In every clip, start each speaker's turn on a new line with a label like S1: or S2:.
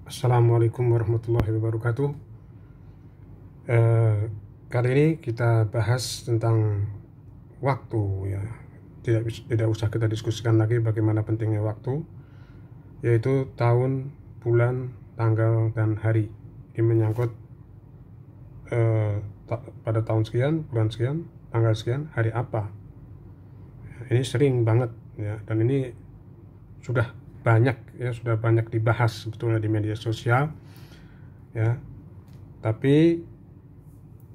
S1: Assalamualaikum warahmatullahi wabarakatuh. Eh, Kali ini kita bahas tentang waktu ya. Tidak usah kita diskusikan lagi bagaimana pentingnya waktu, yaitu tahun, bulan, tanggal, dan hari. Ini menyangkut pada tahun sekian, bulan sekian, tanggal sekian, hari apa. Ini sering banget ya, dan ini sudah banyak dibahas sebetulnya di media sosial ya. Tapi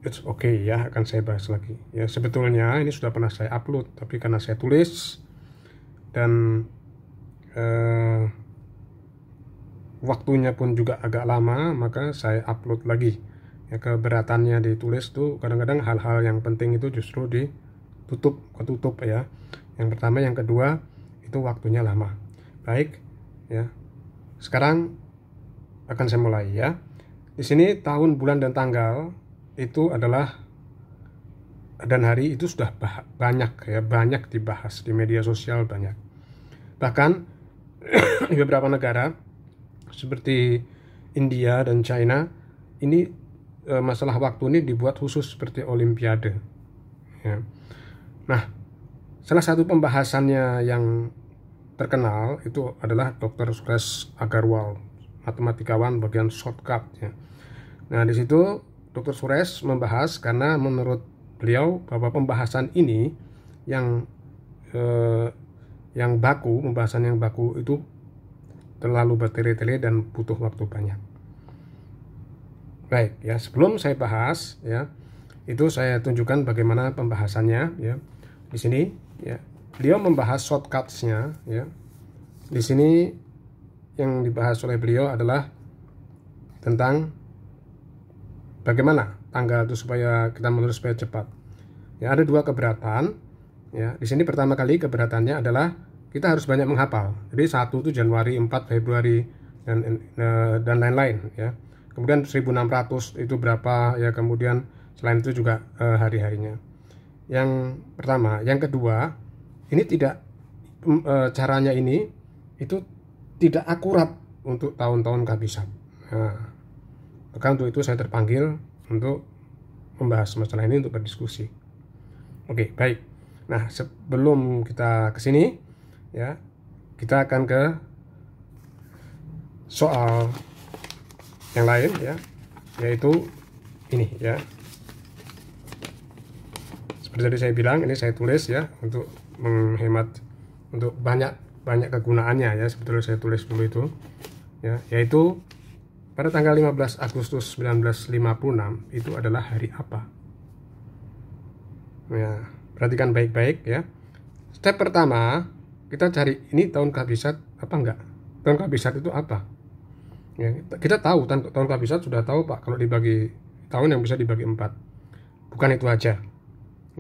S1: it's okay ya, akan saya bahas lagi ya. Sebetulnya ini sudah pernah saya upload, tapi karena saya tulis dan waktunya pun juga agak lama, maka saya upload lagi ya. Keberatannya ditulis tuh kadang-kadang hal-hal yang penting itu justru ketutup ya. Yang pertama, yang kedua itu waktunya lama. Baik ya, sekarang akan saya mulai ya. Di sini tahun, bulan, dan tanggal itu adalah, dan hari itu sudah banyak dibahas di media sosial, banyak. Bahkan di beberapa negara seperti India dan China ini masalah waktu ini dibuat khusus seperti Olimpiade ya. Nah, salah satu pembahasannya yang terkenal itu adalah Dr. Suresh Agarwal, matematikawan bagian shortcut ya. Nah, di situ Dr. Suresh membahas karena menurut beliau bahwa pembahasan ini pembahasan yang baku itu terlalu bertele-tele dan butuh waktu banyak. Baik ya, sebelum saya bahas ya, itu saya tunjukkan bagaimana pembahasannya ya. Di sini ya, beliau membahas shortcuts-nya ya. Di sini yang dibahas oleh beliau adalah tentang bagaimana tanggal itu supaya kita menulis supaya cepat. Ya, ada dua keberatan. Ya, di sini pertama kali keberatannya adalah kita harus banyak menghafal. Jadi 1 itu Januari, 4 Februari, dan lain-lain ya. Kemudian 1600 itu berapa ya, kemudian selain itu juga hari-harinya. Yang pertama, yang kedua, ini tidak caranya ini itu tidak akurat untuk tahun-tahun kehabisan. Nah, maka untuk itu saya terpanggil untuk membahas masalah ini, untuk berdiskusi. Oke, baik. Nah, sebelum kita ke sini ya, kita akan ke soal yang lain ya, yaitu ini ya. Seperti tadi saya bilang, ini saya tulis ya untuk menghemat, untuk banyak kegunaannya ya. Sebetulnya saya tulis dulu itu ya, yaitu pada tanggal 15 Agustus 1956 itu adalah hari apa ya. Perhatikan baik-baik ya. Step pertama, kita cari ini tahun kehabisat apa enggak. Tahun kehabisat itu apa ya, kita tahu tahun kehabisat, sudah tahu Pak, kalau dibagi tahun yang bisa dibagi 4. Bukan itu aja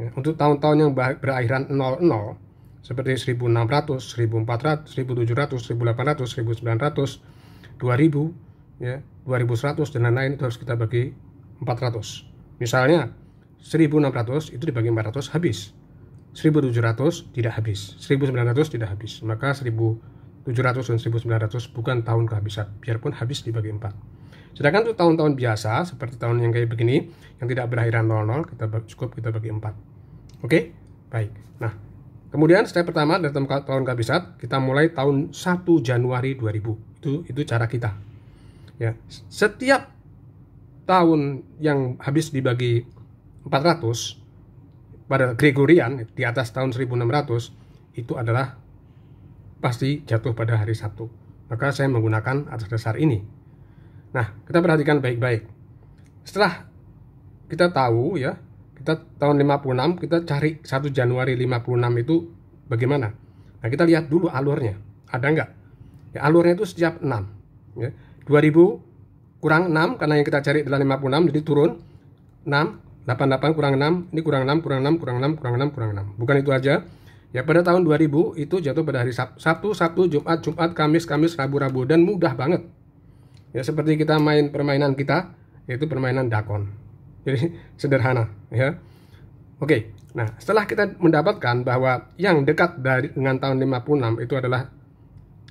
S1: ya. Untuk tahun-tahun yang berakhiran 00 seperti 1600, 1400, 1700, 1800, 1900, 2000 ya, 2100 dan lain-lain, itu harus kita bagi 400. Misalnya 1600 itu dibagi 400 habis. 1700 tidak habis. 1900 tidak habis. Maka 1700 dan 1900 bukan tahun kehabisan, biarpun habis dibagi 4. Sedangkan untuk tahun-tahun biasa seperti tahun yang kayak begini, yang tidak berakhiran 00, kita bagi 4. Oke? Baik. Nah, kemudian step pertama dari tahun kehabisan, kita mulai tahun 1 Januari 2000. Itu cara kita. Ya, setiap tahun yang habis dibagi 400 pada Gregorian di atas tahun 1600 itu adalah pasti jatuh pada hari Sabtu. Maka saya menggunakan atas dasar ini. Nah, kita perhatikan baik-baik. Setelah kita tahu ya, kita tahun 56, kita cari 1 Januari 56 itu bagaimana. Nah, kita lihat dulu alurnya. Ada enggak? Ya, alurnya itu setiap 6 ya. 2000 kurang 6, karena yang kita cari adalah 56, jadi turun 6, 88 kurang 6, ini kurang 6, kurang 6, kurang 6, kurang 6, kurang 6. Bukan itu aja. Ya, pada tahun 2000 itu jatuh pada hari Sabtu, Jumat, Kamis, Rabu, dan mudah banget. Ya, seperti kita main permainan kita, yaitu permainan dakon. Jadi sederhana ya. Oke. Nah, setelah kita mendapatkan bahwa yang dekat dengan tahun 56 itu adalah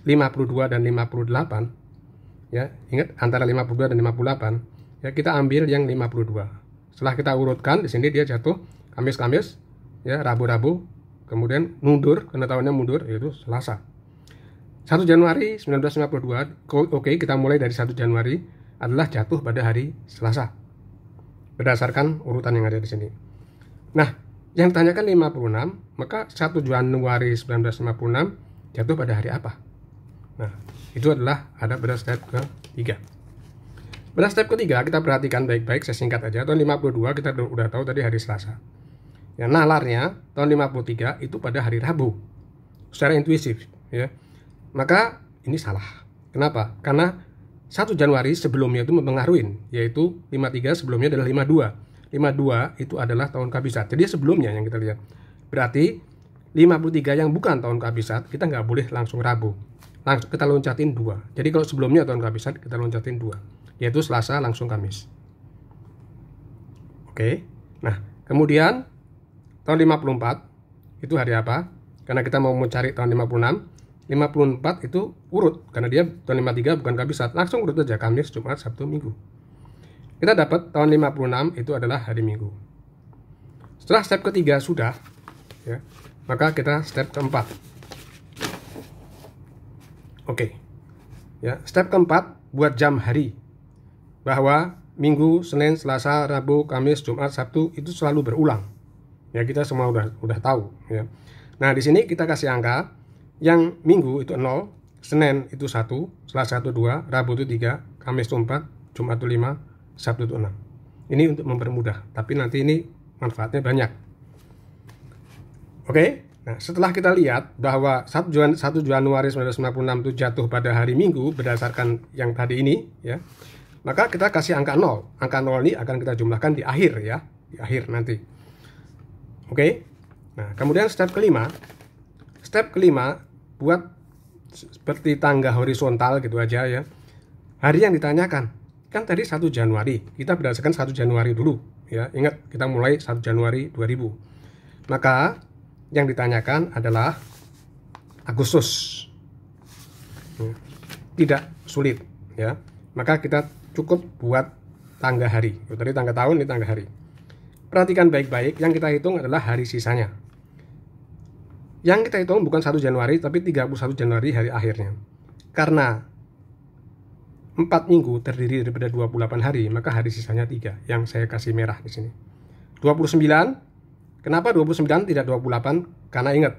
S1: 52 dan 58, ya, ingat antara 52 dan 58, ya kita ambil yang 52. Setelah kita urutkan di sini dia jatuh Kamis, ya, Rabu, kemudian mundur karena tahunnya mundur, yaitu Selasa. 1 Januari 1952, oke, kita mulai dari 1 Januari adalah jatuh pada hari Selasa. Berdasarkan urutan yang ada di sini. Nah, yang ditanyakan 56, maka 1 Januari 1956 jatuh pada hari apa? Nah, itu adalah ada pada step ketiga. Pada step ketiga kita perhatikan baik-baik, saya singkat aja. Tahun 52 kita udah tahu tadi hari Selasa. Ya, nalarnya tahun 53 itu pada hari Rabu. Secara intuisif, ya. Maka ini salah. Kenapa? Karena 1 Januari sebelumnya itu mempengaruhi, yaitu 53 sebelumnya adalah 52. 52 itu adalah tahun kabisat. Jadi sebelumnya yang kita lihat. Berarti 53 yang bukan tahun kabisat, kita nggak boleh langsung Rabu. Langsung kita loncatin 2. Jadi kalau sebelumnya tahun kabisat, kita loncatin 2. Yaitu Selasa langsung Kamis. Oke. Nah, kemudian tahun 54 itu hari apa? Karena kita mau mencari tahun 56. 54 itu urut. Karena dia tahun 53 bukan kabisat. Langsung urut aja Kamis, Jumat, Sabtu, Minggu. Kita dapat tahun 56 itu adalah hari Minggu. Setelah step ketiga sudah, ya, maka kita step keempat. Oke. Ya, step keempat buat jam hari. Bahwa Minggu, Senin, Selasa, Rabu, Kamis, Jumat, Sabtu itu selalu berulang. Ya, kita semua udah tahu, ya. Nah, di sini kita kasih angka. Yang Minggu itu 0, Senin itu 1, Selasa itu 2, Rabu itu 3, Kamis itu 4, Jumat itu 5, Sabtu itu 6. Ini untuk mempermudah, tapi nanti ini manfaatnya banyak. Oke, nah setelah kita lihat bahwa 1 Januari 1956 itu jatuh pada hari Minggu berdasarkan yang tadi ini, ya, maka kita kasih angka 0. Angka 0 ini akan kita jumlahkan di akhir, ya, di akhir nanti. Oke, nah kemudian step kelima buat seperti tangga horizontal gitu aja, ya. Hari yang ditanyakan kan tadi 1 Januari, kita berdasarkan 1 Januari dulu, ya. Ingat, kita mulai 1 Januari 2000. Maka yang ditanyakan adalah Agustus. Tidak sulit, ya. Maka kita cukup buat tangga hari. Tadi tangga tahun, ini tangga hari. Perhatikan baik-baik, yang kita hitung adalah hari sisanya. Yang kita hitung bukan 1 Januari, tapi 31 Januari hari akhirnya. Karena 4 minggu terdiri daripada 28 hari, maka hari sisanya 3, yang saya kasih merah di sini. 29, kenapa 29 tidak 28? Karena ingat,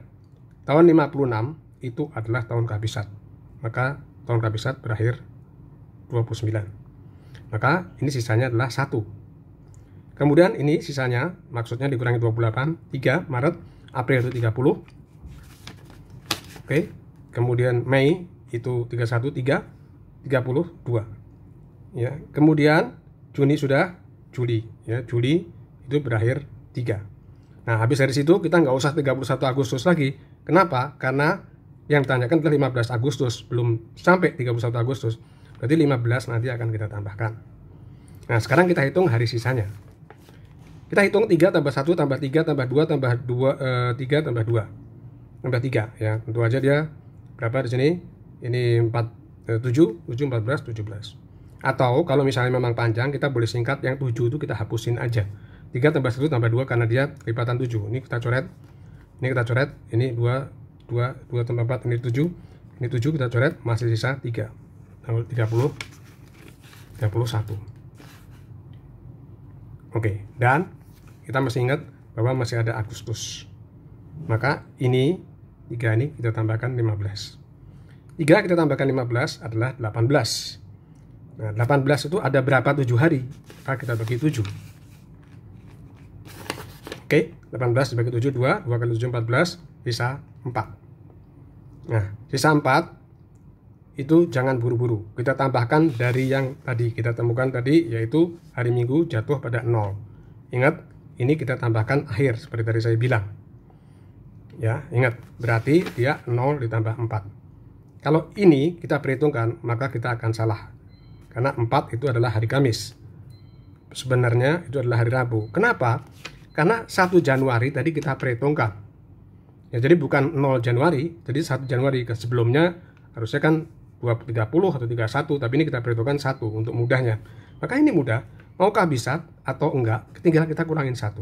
S1: tahun 56 itu adalah tahun kabisat. Maka tahun kabisat berakhir 29. Maka ini sisanya adalah 1. Kemudian ini sisanya, maksudnya dikurangi 28, 3 Maret, April itu 30. Oke, kemudian Mei itu 31, 32. Ya, kemudian Juni sudah, Juli, ya, Juli itu berakhir 3. Nah, habis dari situ kita nggak usah 31 Agustus lagi. Kenapa? Karena yang ditanyakan adalah 15 Agustus, belum sampai 31 Agustus. Berarti 15 nanti akan kita tambahkan. Nah, sekarang kita hitung hari sisanya. Kita hitung 3 tambah 1 tambah 3 tambah 2 tambah 2, 3 tambah 2. Tambah 3, ya. Tentu aja dia berapa di sini? Ini 7, 14, 17. Atau kalau misalnya memang panjang, kita boleh singkat yang 7 itu kita hapusin aja. 3 tambah 1 tambah 2 karena dia lipatan 7. Ini kita coret. Ini kita coret. Ini 2 tambah 4, ini 7. Ini 7 kita coret, masih sisa 3. 31. Oke, dan kita masih ingat bahwa masih ada Agustus. Maka ini 3 ini kita tambahkan 15. 3 kita tambahkan 15 adalah 18. Nah, 18 itu ada berapa 7 hari? Maka kita bagi 7. Oke, 18 dibagi 7, 2 kali 7, 14, sisa 4. Nah, sisa 4 itu jangan buru-buru. Kita tambahkan dari yang tadi kita temukan tadi, yaitu hari Minggu jatuh pada 0. Ingat, ini kita tambahkan akhir seperti tadi saya bilang. Ya, ingat, berarti dia 0 ditambah 4. Kalau ini kita perhitungkan, maka kita akan salah. Karena 4 itu adalah hari Kamis. Sebenarnya itu adalah hari Rabu. Kenapa? Karena 1 Januari tadi kita perhitungkan. Ya, jadi bukan 0 Januari, jadi 1 Januari. Sebelumnya harusnya kan 30 atau 31, tapi ini kita perhitungkan 1 untuk mudahnya. Maka ini mudah, mau kabisat atau enggak, tinggal kita kurangin 1.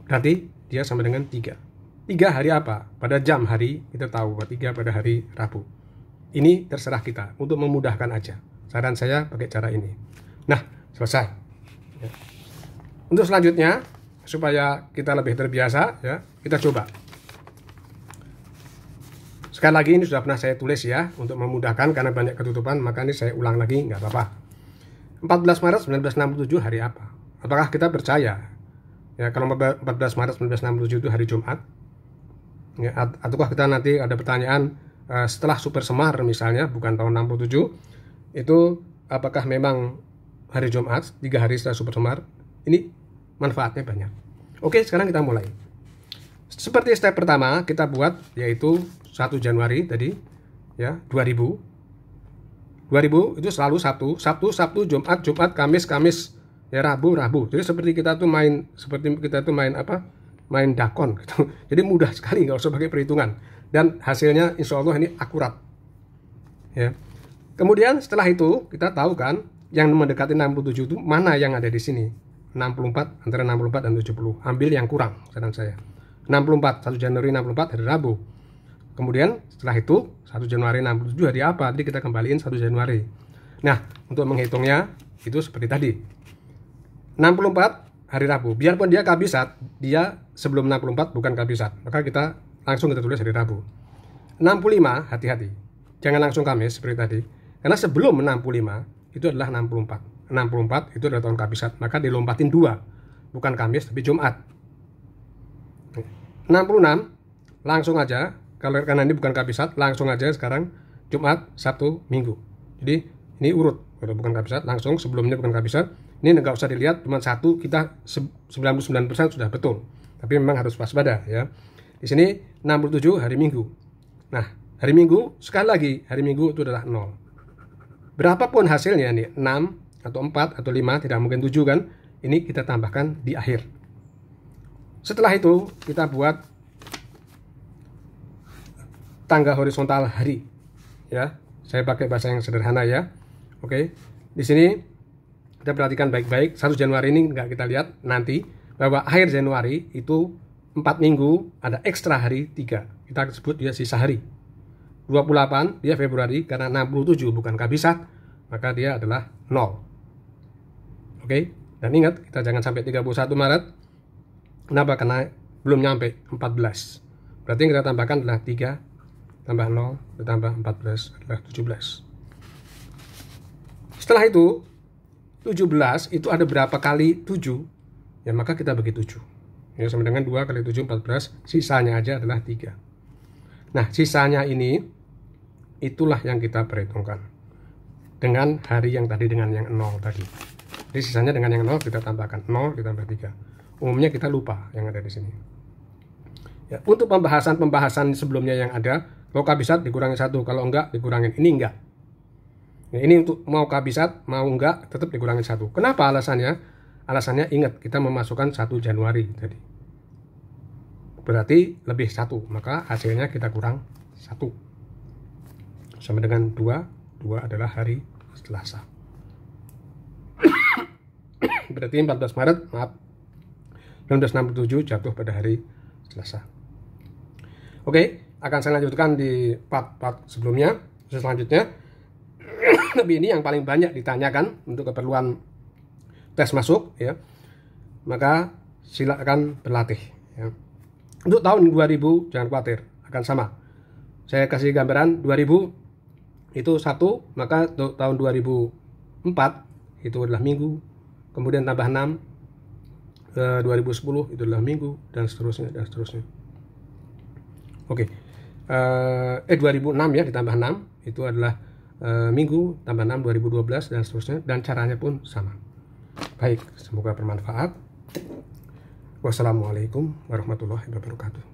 S1: Berarti dia sama dengan 3. 3 hari apa? Pada jam hari kita tahu bahwa 3 pada hari Rabu. Ini terserah kita, untuk memudahkan aja. Saran saya pakai cara ini. Nah, selesai. Ya. Untuk selanjutnya, supaya kita lebih terbiasa, ya, kita coba. Sekali lagi ini sudah pernah saya tulis ya, untuk memudahkan karena banyak ketutupan, maka ini saya ulang lagi, nggak apa-apa. 14 Maret 1967 hari apa? Apakah kita percaya? Ya, kalau 14 Maret 1967 itu hari Jumat, ya, ataukah kita nanti ada pertanyaan setelah Super Semar misalnya, bukan tahun 67, itu apakah memang hari Jumat, 3 hari setelah Super Semar? Ini manfaatnya banyak. Oke, sekarang kita mulai. Seperti step pertama kita buat, yaitu 1 Januari tadi, ya, 2000 itu selalu Sabtu, Jumat, Kamis, ya, Rabu. Jadi seperti kita tuh main apa? Main dakon gitu. Jadi mudah sekali, nggak usah pakai perhitungan. Dan hasilnya insya Allah ini akurat. Ya. Kemudian setelah itu kita tahu kan yang mendekati 67 itu mana yang ada di sini. 64, antara 64 dan 70. Ambil yang kurang, saran saya. 64, 1 Januari 64 hari Rabu. Kemudian setelah itu 1 Januari 67 hari apa? Jadi kita kembaliin 1 Januari. Nah, untuk menghitungnya itu seperti tadi. 64 hari Rabu. Biarpun dia kabisat, dia sebelum 64 bukan kabisat. Maka kita langsung kita tulis hari Rabu. 65, hati-hati. Jangan langsung Kamis seperti tadi. Karena sebelum 65 itu adalah 64. 64 itu adalah tahun kabisat. Maka dilompatin 2. Bukan Kamis tapi Jumat. 66 langsung aja. Kalau karena ini bukan kabisat, langsung aja sekarang Jumat, Sabtu, Minggu. Jadi ini urut. Kalau bukan kabisat, langsung sebelumnya bukan kabisat. Ini nggak usah dilihat, cuma 1 kita 99% sudah betul. Tapi memang harus waspada ya. Di sini 67 hari Minggu. Nah, hari Minggu sekali lagi, hari Minggu itu adalah 0. Berapapun hasilnya nih, 6 atau 4 atau 5, tidak mungkin 7 kan. Ini kita tambahkan di akhir. Setelah itu kita buat tangga horizontal hari. Ya, saya pakai bahasa yang sederhana ya. Oke. Di sini kita perhatikan baik-baik. 1 Januari ini nggak kita lihat nanti bahwa akhir Januari itu 4 minggu ada ekstra hari 3. Kita sebut dia sisa hari. 28 dia Februari karena 67 bukan kabisat, maka dia adalah 0. Oke. Dan ingat, kita jangan sampai 31 Maret. Kenapa? Karena belum nyampe 14. Berarti yang kita tambahkan adalah 3 tambah 0 ditambah 14 adalah 17. Setelah itu 17 itu ada berapa kali 7? Ya maka kita bagi 7. Ya sama dengan 2 kali 7 14, sisanya aja adalah 3. Nah, sisanya ini itulah yang kita perhitungkan. Dengan hari yang tadi dengan yang 0 tadi. Jadi sisanya dengan yang 0 kita tambahkan 0 ditambah 3. Umumnya kita lupa yang ada di sini. Ya, untuk pembahasan sebelumnya yang ada, kalau kabisat dikurangi 1, kalau enggak dikurangin. Ini enggak. Ya, ini untuk mau kabisat, mau enggak, tetap dikurangin 1. Kenapa alasannya? Alasannya ingat, kita memasukkan 1 Januari tadi. Berarti lebih 1, maka hasilnya kita kurang 1. Sama dengan 2 adalah hari Selasa. Berarti 14 Maret, maaf, 1967 jatuh pada hari Selasa. Oke, akan saya lanjutkan di part-part sebelumnya, selanjutnya. Tapi ini yang paling banyak ditanyakan untuk keperluan tes masuk ya. Maka silakan berlatih ya. Untuk tahun 2000 jangan khawatir, akan sama. Saya kasih gambaran 2000 itu 1, maka untuk tahun 2004 itu adalah minggu, kemudian tambah 6, 2010 itu adalah minggu, dan seterusnya dan seterusnya. Oke. 2006 ya, ditambah 6 itu adalah minggu, tambah 6 2012 dan seterusnya, dan caranya pun sama. Baik, semoga bermanfaat. Wassalamualaikum warahmatullahi wabarakatuh.